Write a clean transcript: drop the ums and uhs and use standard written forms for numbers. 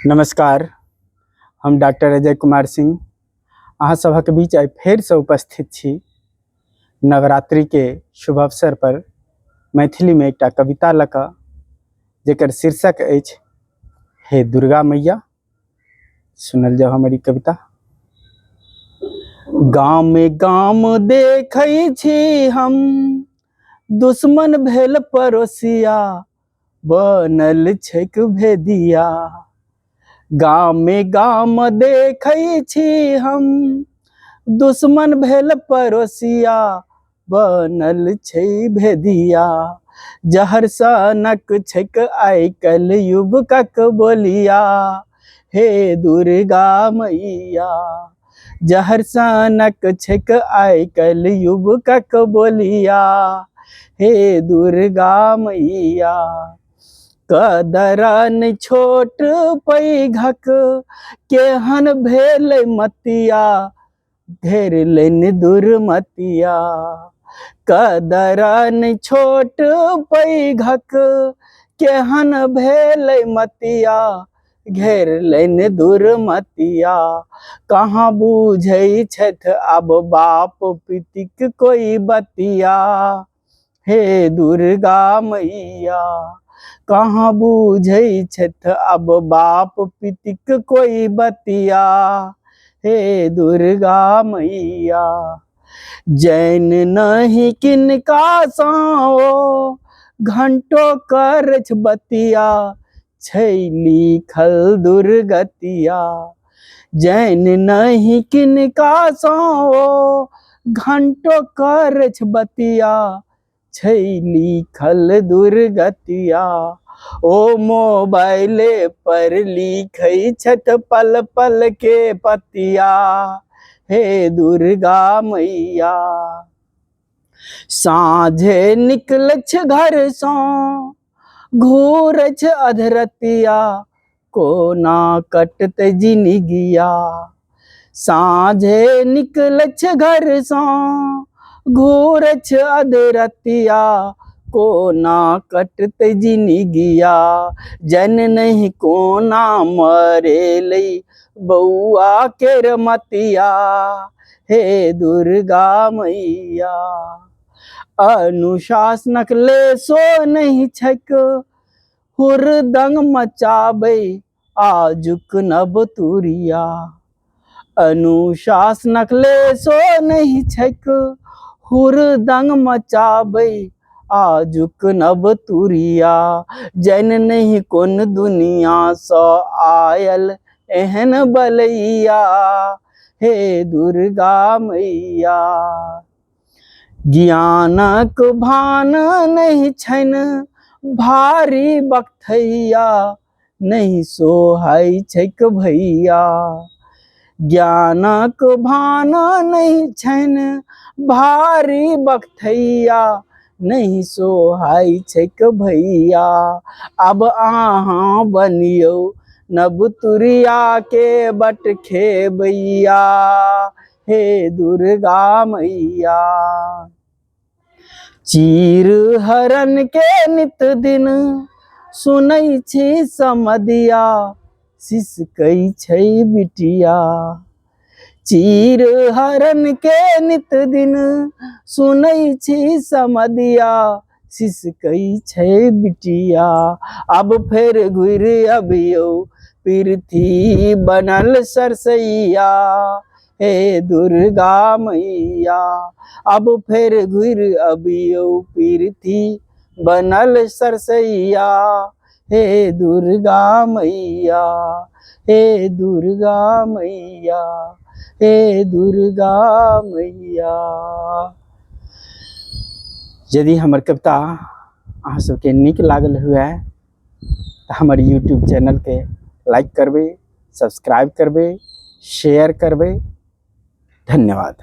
नमस्कार, हम डॉक्टर अजय कुमार सिंह अहाँ सभक बीच आइ फेर से उपस्थित छी। नवरात्रि के शुभ अवसर पर मैथिली में एकटा कविता लऽ कऽ, जेकर शीर्षक अछि हे दुर्गा मैया। सुनल जाओ हमारी कविता। गाम में गाम देखै छी हम, दुश्मन भेल पड़ोसिया, बनल छैक भेदिया। गाम में गाम देखै छी हम, दुश्मन भेल पड़ोसिया, बनल छै भेदिया। जहर सनक छैक आइ काल्हि युवकक बोलिया, हे दुर्गा मैया। जहर सनक छैक आइ काल्हि युवकक बोलिया, हे दुर्गा मैया। कदरन छोट पैघक केहन भेल मतिया, घेर लेन दुर्मतिया। कदरन छोट पैघक केहन भेल मतिया, घेर लेन दुर्मतिया। कहाँ बुझै छथि अब बाप पितिक कोई बतिया, हे दुर्गा मैया। कहाँ बुझै छथि अब बाप पितिक कोई बतिया, हे दुर्गा मैया। जैन नहीं किनका साओ, घंटो करछ बतिया, छै लिखल दुर्गतिया। जैन नहीं किनका साओ, घंटो करछ बतिया, छै लिखल दुर्गतिया। ओ मोबाइले पर लिखै छथि पल पल के पतिया, हे दुर्गा मैया। साँझे निकलछ घर सँ, घूरछ अधरतिया, कोना कटतै जिनगिया। साँझे निकलछ घर सँ, घूरछ अधरतिया, कोना कटतै जिनगिया। जन नहीं कोना मरेलै बौआ केर मतिया, हे दुर्गा मैया। अनुशासनक लेसो नहीं छैक, हुरदंग मचाबै आजुक नव तुरिया। अनुशासनक लेसो नहीं छैक, हुरदंग मचाबै आजुक नव तुरिया। जन नहीं कोन दुनिया सँ आयल एहन बलैया, हे दुर्गा मैया। ज्ञानक भान नहीं छनि भारी बकथैया, नहीं सोहाय छैक भैया। ज्ञानक भान नहीं छनि भारी बकथैया, नहीं सोहाय छैक भैया। अब अहाँ बनियौ नव तुरिया के बट खेबैया, हे दुर्गा मैया। चीर हरण के नित दिन सुनै छी समधिया, सिसकै छै बिटिया। चीर हरण के नित दिन सुनै छी समधिया, सिसकै छै बिटिया। अब फेर घुर अबियौ पृथ्वी बनल सरसैया, हे दुर्गा मैया। अब फेर घुर अबियौ पृथ्वी बनल सरसैया, हे दुर्गा मैया, हे दुर्गा मैया, हे दुर्गा मैया। यदि हमर कविता अहाँ सबके नीक लागल हुए तो हमर यूट्यूब चैनल के लाइक करबै, सब्सक्राइब करबै, शेयर करबै। धन्यवाद।